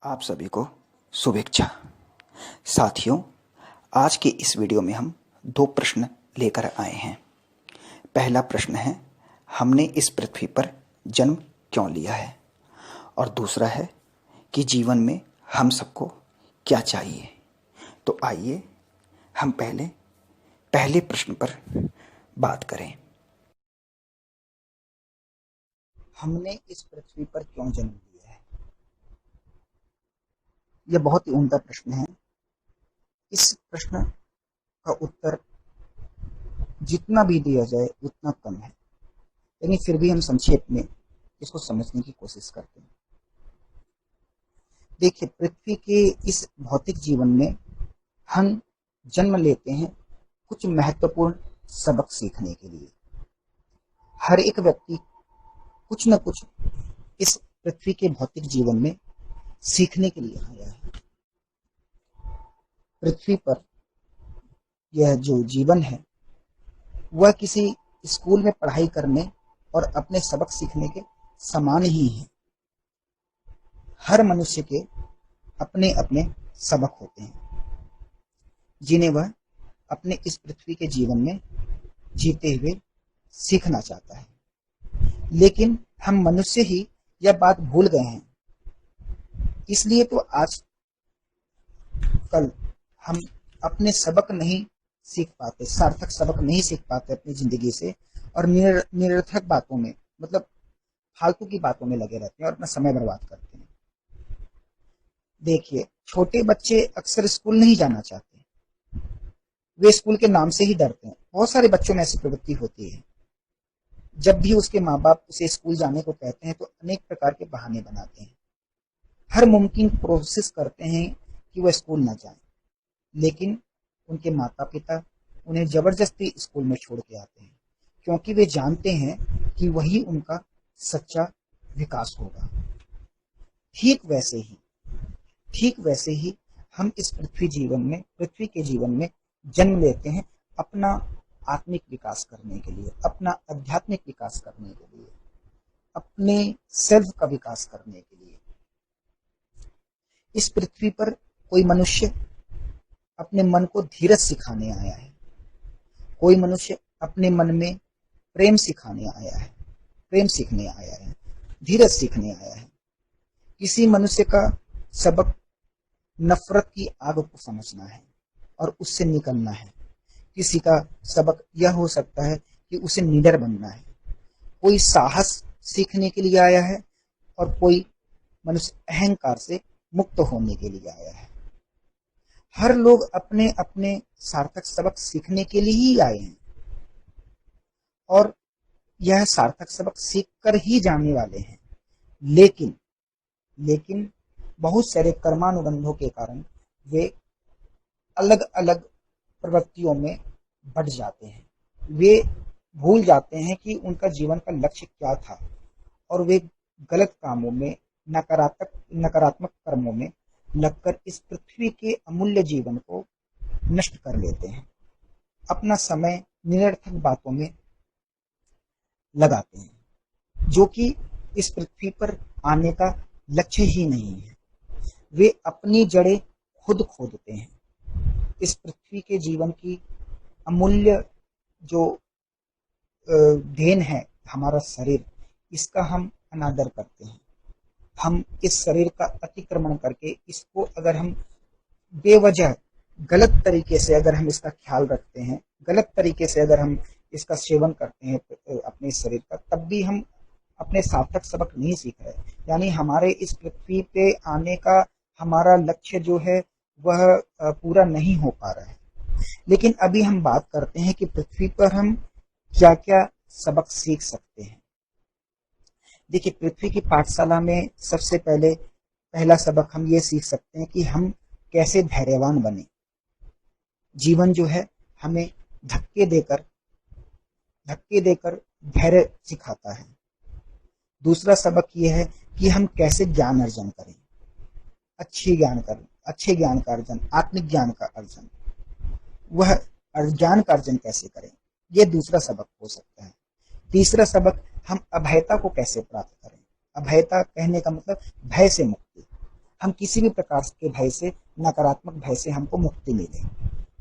आप सभी को शुभेच्छा। साथियों, आज के इस वीडियो में हम दो प्रश्न लेकर आए हैं। पहला प्रश्न है, हमने इस पृथ्वी पर जन्म क्यों लिया है, और दूसरा है कि जीवन में हम सबको क्या चाहिए। तो आइए हम पहले प्रश्न पर बात करें। हमने इस पृथ्वी पर क्यों जन्म लिया है? यह बहुत ही उम्दा प्रश्न है। इस प्रश्न का उत्तर जितना भी दिया जाए उतना कम है, लेकिन फिर भी हम संक्षेप में इसको समझने की कोशिश करते हैं। देखिए, पृथ्वी के इस भौतिक जीवन में हम जन्म लेते हैं कुछ महत्वपूर्ण सबक सीखने के लिए। हर एक व्यक्ति कुछ न कुछ इस पृथ्वी के भौतिक जीवन में सीखने के लिए आया है। पृथ्वी पर यह जो जीवन है वह किसी स्कूल में पढ़ाई करने और अपने सबक सीखने के समान ही है। हर मनुष्य के अपने अपने सबक होते हैं जिन्हें वह अपने इस पृथ्वी के जीवन में जीते हुए सीखना चाहता है। लेकिन हम मनुष्य ही यह बात भूल गए हैं। इसलिए तो आज कल हम अपने सबक नहीं सीख पाते, सार्थक सबक नहीं सीख पाते अपनी जिंदगी से, और निरर्थक बातों में, मतलब फालतू की बातों में लगे रहते हैं और अपना समय बर्बाद करते हैं। देखिए, छोटे बच्चे अक्सर स्कूल नहीं जाना चाहते, वे स्कूल के नाम से ही डरते हैं। बहुत सारे बच्चों में ऐसी प्रवृत्ति होती है। जब भी उसके माँ बाप उसे स्कूल जाने को कहते हैं तो अनेक प्रकार के बहाने बनाते हैं, हर मुमकिन कोशिश करते हैं कि वह स्कूल ना जाए, लेकिन उनके माता पिता उन्हें जबरदस्ती स्कूल में छोड़ के आते हैं, क्योंकि वे जानते हैं कि वही उनका सच्चा विकास होगा। ठीक वैसे ही हम इस पृथ्वी के जीवन में जन्म लेते हैं अपना आत्मिक विकास करने के लिए, अपना आध्यात्मिक विकास करने के लिए, अपने सेल्फ का विकास करने के लिए। इस पृथ्वी पर कोई मनुष्य अपने मन को धीरज सिखाने आया है, कोई मनुष्य अपने मन में प्रेम सीखने आया है, धीरज सीखने आया है। किसी मनुष्य का सबक नफरत की आग को समझना है और उससे निकलना है। किसी का सबक यह हो सकता है कि उसे निडर बनना है। कोई साहस सीखने के लिए आया है और कोई मनुष्य अहंकार से मुक्त होने के लिए आया है। हर लोग अपने अपने सार्थक सबक सीखने के लिए ही आए हैं और यह सार्थक सबक सीख कर ही जाने वाले हैं। लेकिन बहुत सारे कर्मानुबंधों के कारण वे अलग अलग प्रवृत्तियों में बढ़ जाते हैं। वे भूल जाते हैं कि उनका जीवन का लक्ष्य क्या था और वे गलत कामों में, नकारात्मक कर्मों में लगकर इस पृथ्वी के अमूल्य जीवन को नष्ट कर लेते हैं। अपना समय निरर्थक बातों में लगाते हैं, जो कि इस पृथ्वी पर आने का लक्ष्य ही नहीं है। वे अपनी जड़ें खुद खोदते हैं। इस पृथ्वी के जीवन की अमूल्य जो देन है हमारा शरीर, इसका हम अनादर करते हैं। हम इस शरीर का अतिक्रमण करके इसको अगर हम बेवजह गलत तरीके से अगर हम इसका ख्याल रखते हैं, गलत तरीके से अगर हम इसका सेवन करते हैं अपने शरीर का, तब भी हम अपने सार्थक सबक नहीं सीख रहे। यानी हमारे इस पृथ्वी पे आने का हमारा लक्ष्य जो है वह पूरा नहीं हो पा रहा है। लेकिन अभी हम बात करते हैं कि पृथ्वी पर हम क्या क्या सबक सीख सकते हैं। देखिए, पृथ्वी की पाठशाला में सबसे पहला सबक हम ये सीख सकते हैं कि हम कैसे धैर्यवान बने। जीवन जो है हमें धक्के देकर धैर्य सिखाता है। दूसरा सबक ये है कि हम कैसे ज्ञान अर्जन करें, अच्छे ज्ञान का अर्जन, आत्मिक ज्ञान का अर्जन, वह ज्ञान का अर्जन कैसे करें, यह दूसरा सबक हो सकता है। तीसरा सबक, हम अभयता को कैसे प्राप्त करें। अभयता कहने का मतलब भय से मुक्ति। हम किसी भी प्रकार के भय से, नकारात्मक भय से हमको मुक्ति मिले।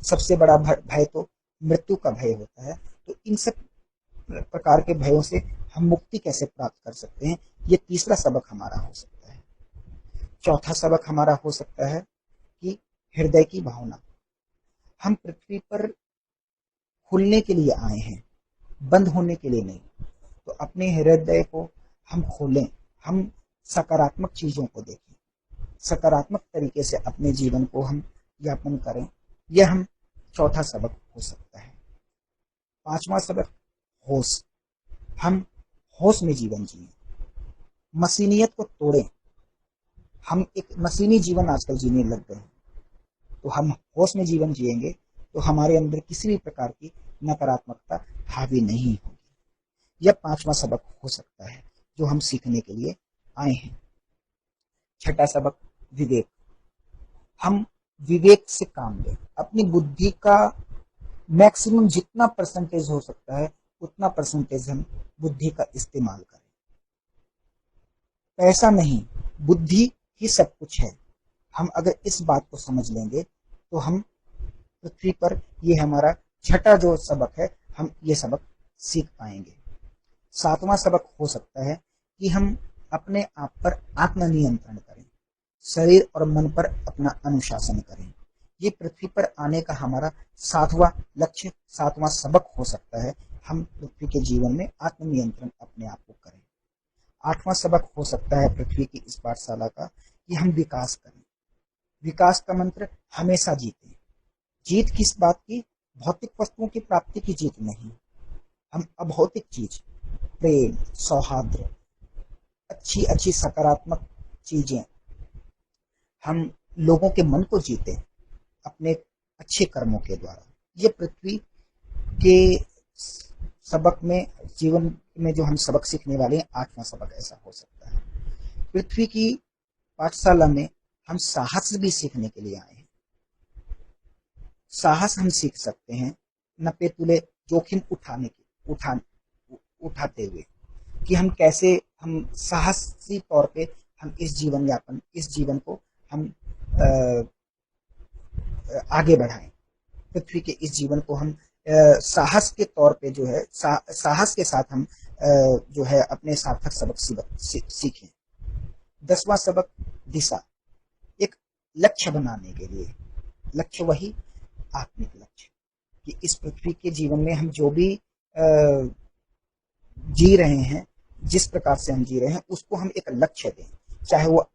सबसे बड़ा भय तो मृत्यु का भय होता है। तो इन सब प्रकार के भयों से हम मुक्ति कैसे प्राप्त कर सकते हैं, ये तीसरा सबक हमारा हो सकता है। चौथा सबक हमारा हो सकता है कि हृदय की भावना। हम पृथ्वी पर खुलने के लिए आए हैं, बंद होने के लिए नहीं। तो अपने हृदय को हम खोलें, हम सकारात्मक चीजों को देखें, सकारात्मक तरीके से अपने जीवन को हम यापन करें। यह हम चौथा सबक हो सकता है। पांचवा सबक होश। हम होश में जीवन जिए, मशीनियत को तोड़ें। हम एक मशीनी जीवन आजकल जीने लग गए हैं। तो हम होश में जीवन जिएंगे तो हमारे अंदर किसी भी प्रकार की नकारात्मकता हावी नहीं होगी। यह पांचवा सबक हो सकता है जो हम सीखने के लिए आए हैं। छठा सबक विवेक। हम विवेक से काम लें, अपनी बुद्धि का मैक्सिमम जितना परसेंटेज हो सकता है उतना परसेंटेज हम बुद्धि का इस्तेमाल करें। पैसा नहीं, बुद्धि ही सब कुछ है। हम अगर इस बात को समझ लेंगे तो हम पृथ्वी पर, ये हमारा छठा जो सबक है, हम ये सबक सीख पाएंगे। सातवां सबक हो सकता है कि हम अपने आप पर आत्मनियंत्रण करें, शरीर और मन पर अपना अनुशासन करें। ये पृथ्वी पर आने का हमारा सातवां लक्ष्य, सातवां सबक हो सकता है। हम पृथ्वी के जीवन में आत्मनियंत्रण अपने आप को करें। आठवां सबक हो सकता है पृथ्वी की इस पाठशाला का कि हम विकास करें। विकास का मंत्र हमेशा जीते। जीत किस बात की? भौतिक वस्तुओं की प्राप्ति की जीत नहीं। हम अभौतिक चीज, प्रेम, सौहार्द, अच्छी अच्छी सकारात्मक चीजें, हम लोगों के मन को जीते अपने अच्छे कर्मों के द्वारा। ये पृथ्वी के सबक में, जीवन में जो हम सबक सीखने वाले हैं, आठवां सबक ऐसा हो सकता है। पृथ्वी की पाठशाला में हम साहस भी सीखने के लिए आए हैं। साहस हम सीख सकते हैं नपे तुले जोखिम उठाते हुए, कि हम कैसे हम साहसी तौर पे हम इस जीवन को हम आगे बढ़ाएं। पृथ्वी के इस जीवन को हम साहस के तौर पे जो है, साहस के साथ हम जो है अपने सार्थक सबक सीखें। 10वां सबक दिशा। एक लक्ष्य बनाने के लिए, लक्ष्य वही आत्मिक लक्ष्य, कि इस पृथ्वी के जीवन में हम जो भी जी रहे हैं, जिस प्रकार से हम जी रहे हैं, उसको हम एक लक्ष्य दें। चाहे वो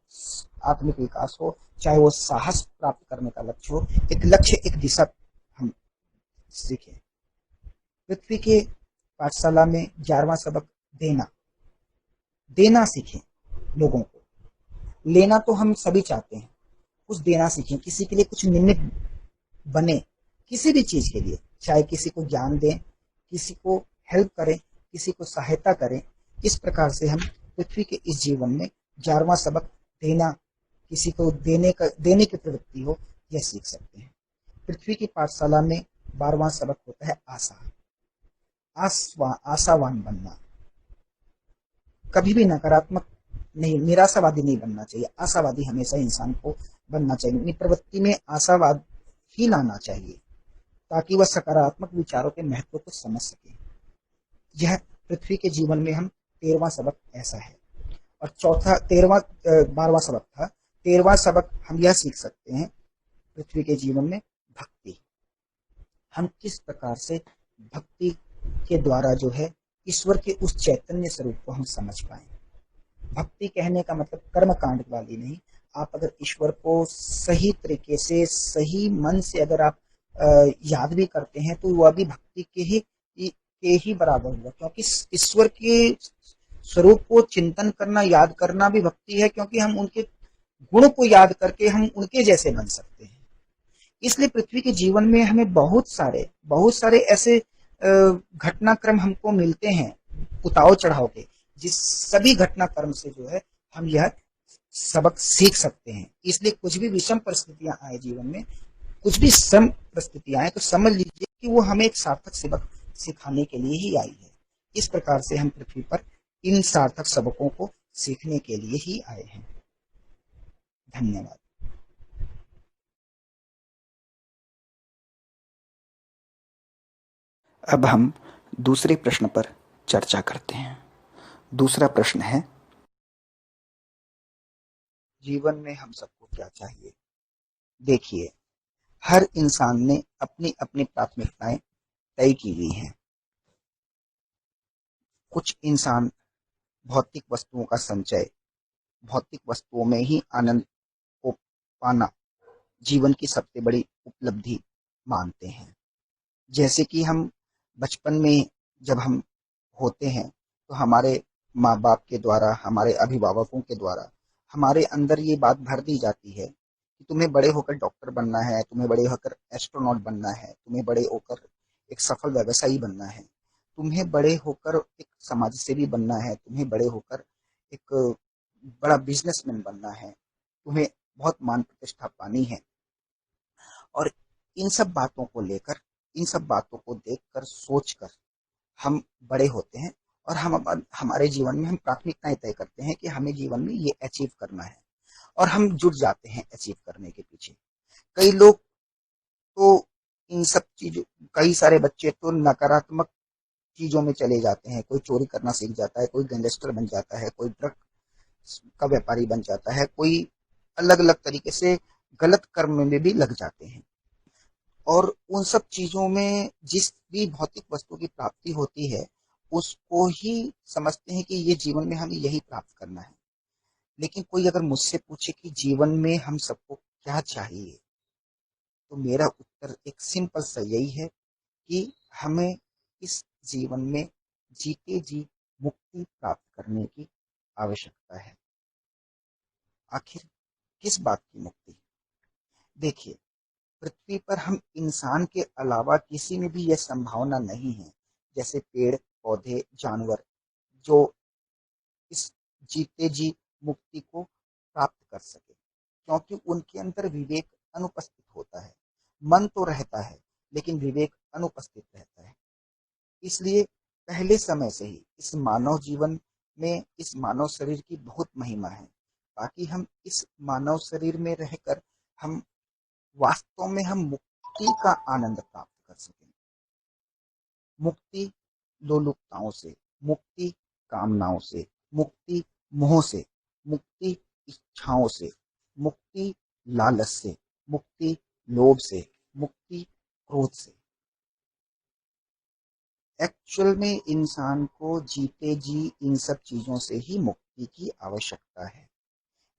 आत्मिक विकास हो, चाहे वो साहस प्राप्त करने का लक्ष्य हो, एक लक्ष्य, एक दिशा हम सीखें। पृथ्वी के पाठशाला में 11वां सबक देना। देना सीखें लोगों को। लेना तो हम सभी चाहते हैं, कुछ देना सीखें। किसी के लिए कुछ निमित्त बने, किसी भी चीज के लिए, चाहे किसी को ज्ञान दें, किसी को हेल्प करें, किसी को सहायता करें। इस प्रकार से हम पृथ्वी के इस जीवन में 11वां सबक देना, किसी को देने की प्रवृत्ति हो, यह सीख सकते हैं। पृथ्वी की पाठशाला में 12वां सबक होता है आशावान बनना। कभी भी नकारात्मक नहीं, निराशावादी नहीं बनना चाहिए। आशावादी हमेशा इंसान को बनना चाहिए। अपनी प्रवृत्ति में आशावाद ही लाना चाहिए ताकि वह सकारात्मक विचारों के महत्व को समझ सके। यह पृथ्वी के जीवन में हम 13वां सबक ऐसा है। और 12वां सबक था। 13वां सबक हम यह सीख सकते हैं पृथ्वी के जीवन में भक्ति। हम किस प्रकार से भक्ति के द्वारा जो है ईश्वर के उस चैतन्य स्वरूप को हम समझ पाए। भक्ति कहने का मतलब कर्म कांड वाली नहीं। आप अगर ईश्वर को सही तरीके से, सही मन से अगर आप याद भी करते हैं तो वह भी भक्ति के ही बराबर हुआ, क्योंकि ईश्वर के स्वरूप को चिंतन करना, याद करना भी भक्ति है, क्योंकि हम उनके गुण को याद करके हम उनके जैसे बन सकते हैं। इसलिए पृथ्वी के जीवन में हमें बहुत सारे ऐसे घटनाक्रम हमको मिलते हैं, उतार चढ़ाव के, जिस सभी घटनाक्रम से जो है हम यह सबक सीख सकते हैं। इसलिए कुछ भी विषम परिस्थितियां आए जीवन में, कुछ भी सम परिस्थितियां आए, तो समझ लीजिए कि वो हमें एक सार्थक सबक सिखाने के लिए ही आई है। इस प्रकार से हम पृथ्वी पर इन सार्थक सबकों को सीखने के लिए ही आए हैं। धन्यवाद। अब हम दूसरे प्रश्न पर चर्चा करते हैं। दूसरा प्रश्न है, जीवन में हम सबको क्या चाहिए? देखिए, हर इंसान ने अपनी अपनी प्राथमिकताएं तय की हुई हैं। कुछ इंसान भौतिक वस्तुओं का संचय, भौतिक वस्तुओं में ही आनंद को पाना जीवन की सबसे बड़ी उपलब्धि मानते हैं। जैसे कि हम बचपन में जब हम होते हैं तो हमारे माँ बाप के द्वारा, हमारे अभिभावकों के द्वारा हमारे अंदर ये बात भर दी जाती है कि तुम्हें बड़े होकर डॉक्टर बनना है, तुम्हें बड़े होकर एस्ट्रोनॉट बनना है, तुम्हें बड़े होकर एक सफल व्यवसायी बनना है, तुम्हें बड़े होकर एक समाज सेवी बनना है, तुम्हें बड़े होकर एक बड़ा बिजनेसमैन बनना है, तुम्हें बहुत मान प्रतिष्ठा पानी है। और इन सब बातों को लेकर, इन सब बातों को देखकर, सोचकर हम बड़े होते हैं और हम हमारे जीवन में हम प्राथमिकताएं तय करते हैं कि हमें जीवन में ये अचीव करना है और हम जुट जाते हैं अचीव करने के पीछे। कई लोग तो इन सब चीजों, कई सारे बच्चे तो नकारात्मक चीजों में चले जाते हैं। कोई चोरी करना सीख जाता है, कोई गैंगस्टर बन जाता है, कोई ड्रग का व्यापारी बन जाता है, कोई अलग अलग तरीके से गलत कर्म में भी लग जाते हैं। और उन सब चीजों में जिस भी भौतिक वस्तु की प्राप्ति होती है उसको ही समझते हैं कि ये जीवन में हमें यही प्राप्त करना है। लेकिन कोई अगर मुझसे पूछे कि जीवन में हम सबको क्या चाहिए, तो मेरा उत्तर एक सिंपल सा यही है कि हमें इस जीवन में जीते जी मुक्ति प्राप्त करने की आवश्यकता है। आखिर किस बात की मुक्ति? देखिए, पृथ्वी पर हम इंसान के अलावा किसी में भी यह संभावना नहीं है, जैसे पेड़ पौधे जानवर, जो इस जीते जी मुक्ति को प्राप्त कर सके, क्योंकि उनके अंदर विवेक अनुपस्थित होता है। मन तो रहता है लेकिन विवेक अनुपस्थित रहता है। इसलिए पहले समय से ही इस मानव जीवन में, इस मानव शरीर की बहुत महिमा है, ताकि हम इस मानव शरीर में रहकर हम वास्तव में हम मुक्ति का आनंद प्राप्त कर सकें। मुक्ति लोलुपताओं से, मुक्ति कामनाओं से, मुक्ति मोह से, मुक्ति इच्छाओं से, मुक्ति लालच से, मुक्ति लोभ से, मुक्ति क्रोध से। एक्चुअल में इंसान को जीते जी इन सब चीजों से ही मुक्ति की आवश्यकता है।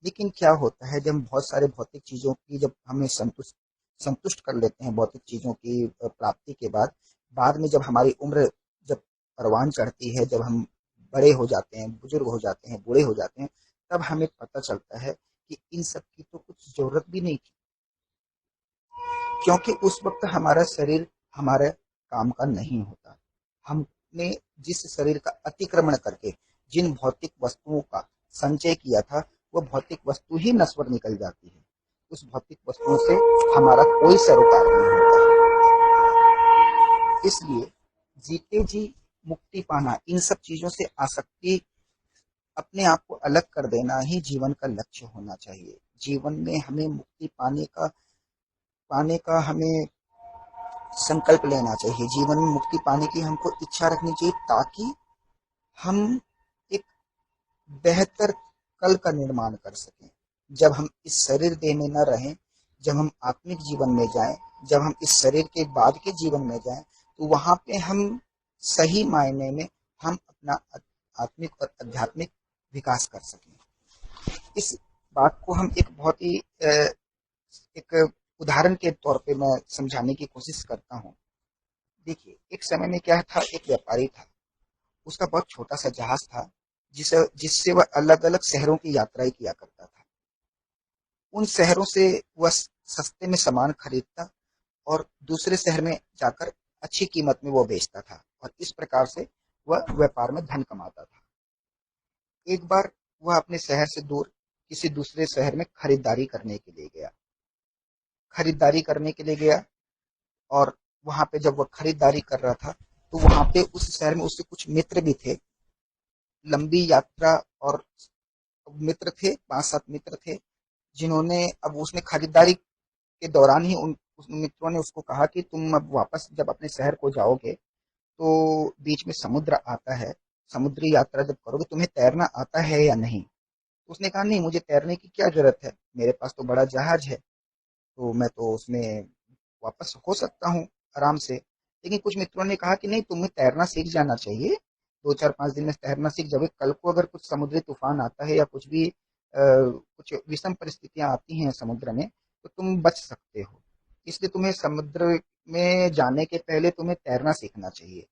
लेकिन क्या होता है, जब हम बहुत सारे भौतिक चीजों की जब हमें संतुष्ट संतुष्ट कर लेते हैं, भौतिक चीजों की प्राप्ति के बाद, बाद में जब हमारी उम्र जब परवान चढ़ती है, जब हम बड़े हो जाते हैं, बुजुर्ग हो जाते हैं, बूढ़े हो जाते हैं, तब हमें पता चलता है कि इन सब की तो कुछ जरूरत भी नहीं थी, क्योंकि उस वक्त हमारा शरीर हमारे काम का नहीं होता। हमने जिस शरीर का अतिक्रमण करके जिन भौतिक वस्तुओं का संचय किया था, वो भौतिक वस्तु ही नश्वर निकल जाती है। उस भौतिक वस्तुओं से हमारा कोई सरोकार नहीं होता। इसलिए जीते जी मुक्ति पाना, इन सब चीजों से आसक्ति, अपने आप को अलग कर देना ही जीवन का लक्ष्य होना चाहिए। जीवन में हमें मुक्ति पाने का हमें संकल्प लेना चाहिए। जीवन में मुक्ति पाने की हमको इच्छा रखनी चाहिए, ताकि हम एक बेहतर कल का निर्माण कर सकें। जब हम इस शरीर देह में न रहें, जब हम आत्मिक जीवन में जाएं, जब हम इस शरीर के बाद के जीवन में जाएं, तो वहां पे हम सही मायने में हम अपना आत्मिक और आध्यात्मिक विकास कर सकें। इस बात को हम एक बहुत ही एक उदाहरण के तौर पे मैं समझाने की कोशिश करता हूँ। देखिए, एक समय में क्या था, एक व्यापारी था, उसका बहुत छोटा सा जहाज था, जिससे वह अलग अलग शहरों की यात्राएं किया करता था। उन शहरों से वह सस्ते में सामान खरीदता और दूसरे शहर में जाकर अच्छी कीमत में वो बेचता था, और इस प्रकार से वह व्यापार में धन कमाता था। एक बार वह अपने शहर से दूर किसी दूसरे शहर में खरीदारी करने के लिए गया। खरीदारी करने के लिए गया और वहां पे जब वह खरीदारी कर रहा था, तो वहां पे उस शहर में उसके कुछ मित्र भी थे। लंबी यात्रा और मित्र थे, 5-7 मित्र थे, जिन्होंने अब उसने खरीदारी के दौरान ही उन मित्रों ने उसको कहा कि तुम अब वापस जब अपने शहर को जाओगे तो बीच में समुद्र आता है, समुद्री यात्रा जब करोगे तुम्हें तैरना आता है या नहीं? तो उसने कहा नहीं, मुझे तैरने की क्या जरूरत है, मेरे पास तो बड़ा जहाज है, तो मैं तो उसमें वापस हो सकता हूँ आराम से। लेकिन कुछ मित्रों ने कहा कि नहीं, तुम्हें तैरना सीख जाना चाहिए, 2-4-5 दिन में तैरना सीख जाओगे, कल को अगर कुछ समुद्री तूफान आता है या कुछ भी कुछ विषम परिस्थितियां आती हैं समुद्र में, तो तुम बच सकते हो। इसलिए तुम्हें समुद्र में जाने के पहले तुम्हें तैरना सीखना चाहिए।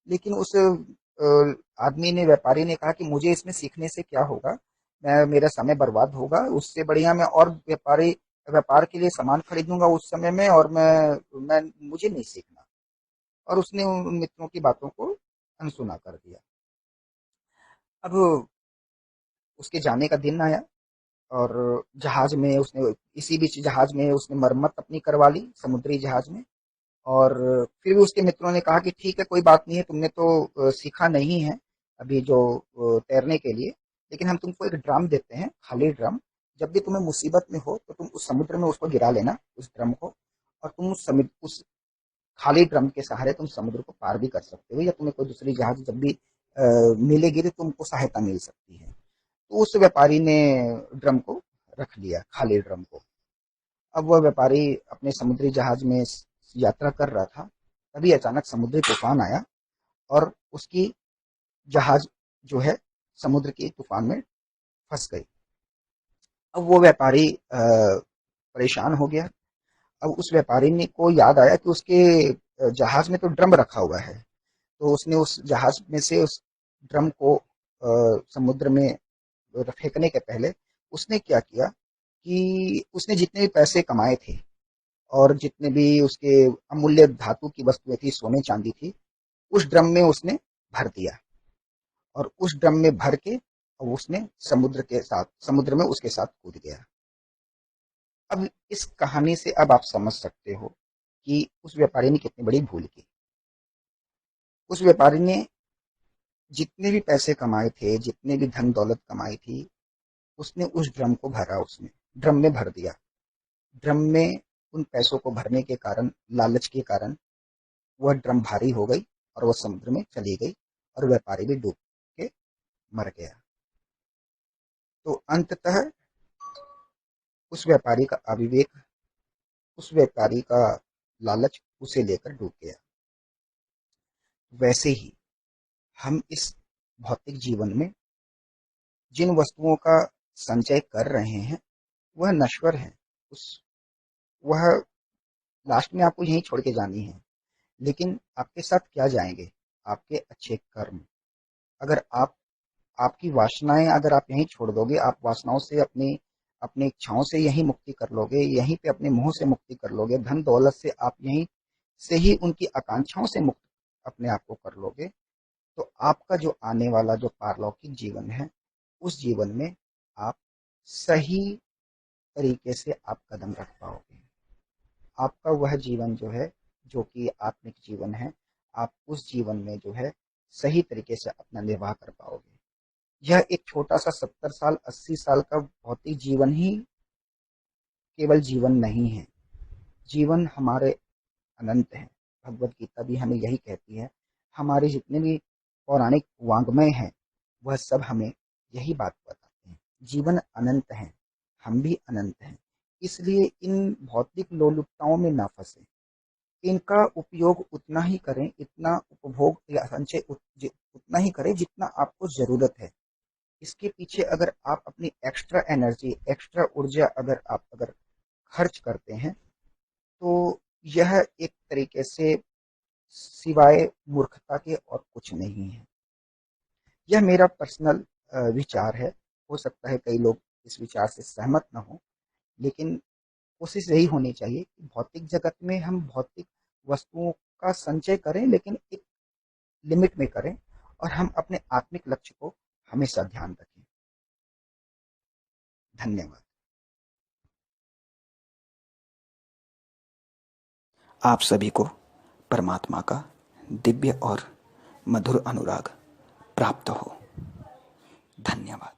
लेकिन उस आदमी ने, व्यापारी ने कहा कि मुझे इसमें सीखने से क्या होगा, मैं मेरा समय बर्बाद होगा, उससे बढ़िया मैं और व्यापार के लिए सामान खरीदूंगा उस समय में, और मैं मुझे नहीं सीखना। और उसने उन मित्रों की बातों को अनसुना कर दिया। अब उसके जाने का दिन आया, और जहाज में उसने, इसी बीच जहाज में उसने मरम्मत अपनी करवा ली, समुद्री जहाज में। और फिर भी उसके मित्रों ने कहा कि ठीक है, कोई बात नहीं है, तुमने तो सीखा नहीं है अभी जो तैरने के लिए, लेकिन हम तुमको एक ड्रम देते हैं, खाली ड्रम। जब भी तुम्हें मुसीबत में हो तो तुम उस समुद्र में उसको गिरा लेना, उस ड्रम को, और तुम उस खाली ड्रम के सहारे तुम समुद्र को पार भी कर सकते हो, या तुम्हें कोई दूसरी जहाज जब भी मिलेगी तो तुमको सहायता मिल सकती है। तो उस व्यापारी ने ड्रम को रख लिया, खाली ड्रम को। अब वह व्यापारी अपने समुद्री जहाज में यात्रा कर रहा था, तभी अचानक समुद्री तूफान आया, और उसकी जहाज जो है समुद्र के तूफान में फंस गई। अब वो व्यापारी परेशान हो गया। अब उस व्यापारी ने को याद आया कि उसके जहाज में तो ड्रम रखा हुआ है। तो उसने उस जहाज में से उस ड्रम को समुद्र में फेंकने के पहले उसने क्या किया कि उसने जितने भी पैसे कमाए थे और जितने भी उसके अमूल्य धातु की वस्तुएं थी, सोने चांदी थी, उस ड्रम में उसने भर दिया, और उस ड्रम में भर के अब उसने समुद्र में उसके साथ कूद गया। अब इस कहानी से अब आप समझ सकते हो कि उस व्यापारी ने कितनी बड़ी भूल की। उस व्यापारी ने जितने भी पैसे कमाए थे, जितने भी धन दौलत कमाई थी, उसने उस ड्रम को भरा, उसमें ड्रम में भर दिया। ड्रम में उन पैसों को भरने के कारण, लालच के कारण, वह ड्रम भारी हो गई और वह समुद्र में चली गई, और व्यापारी भी डूब के मर गया। तो अंततः उस व्यापारी का अविवेक, उस व्यापारी का लालच उसे लेकर डूब गया। वैसे ही हम इस भौतिक जीवन में जिन वस्तुओं का संचय कर रहे हैं वह नश्वर है। उस वह लास्ट में आपको यहीं छोड़ के जानी है। लेकिन आपके साथ क्या जाएंगे? आपके अच्छे कर्म। अगर आपकी वासनाएं अगर आप यहीं छोड़ दोगे, आप वासनाओं से, अपनी अपनी इच्छाओं से यहीं मुक्ति कर लोगे, यहीं पे अपने मुंह से मुक्ति कर लोगे, धन दौलत से आप यहीं से ही उनकी आकांक्षाओं से मुक्त अपने आप को कर लोगे, तो आपका जो आने वाला जो पारलौकिक जीवन है, उस जीवन में आप सही तरीके से आप कदम रख पाओगे। आपका वह जीवन जो है, जो कि आत्मिक जीवन है, आप उस जीवन में जो है सही तरीके से अपना निर्वाह कर पाओगे। यह एक छोटा सा 70 साल 80 साल का भौतिक जीवन ही केवल जीवन नहीं है। जीवन हमारे अनंत है। भगवत गीता भी हमें यही कहती है। हमारे जितने भी पौराणिक वाङ्मय हैं, वह सब हमें यही बात बताते हैं। जीवन अनंत है, हम भी अनंत हैं। इसलिए इन भौतिक लोलुपताओं में ना फंसे। इनका उपयोग उतना ही करें, इतना उपभोग या संचय उतना ही करें जितना आपको जरूरत है। इसके पीछे अगर आप अपनी एक्स्ट्रा एनर्जी, एक्स्ट्रा ऊर्जा अगर खर्च करते हैं, तो यह एक तरीके से सिवाय मूर्खता के और कुछ नहीं है। यह मेरा पर्सनल विचार है। हो सकता है कई लोग इस विचार से सहमत न हो, लेकिन कोशिश यही होनी चाहिए कि भौतिक जगत में हम भौतिक वस्तुओं का संचय करें, लेकिन एक लिमिट में करें, और हम अपने आत्मिक लक्ष्य को हमेशा ध्यान रखें। धन्यवाद। आप सभी को परमात्मा का दिव्य और मधुर अनुराग प्राप्त हो। धन्यवाद।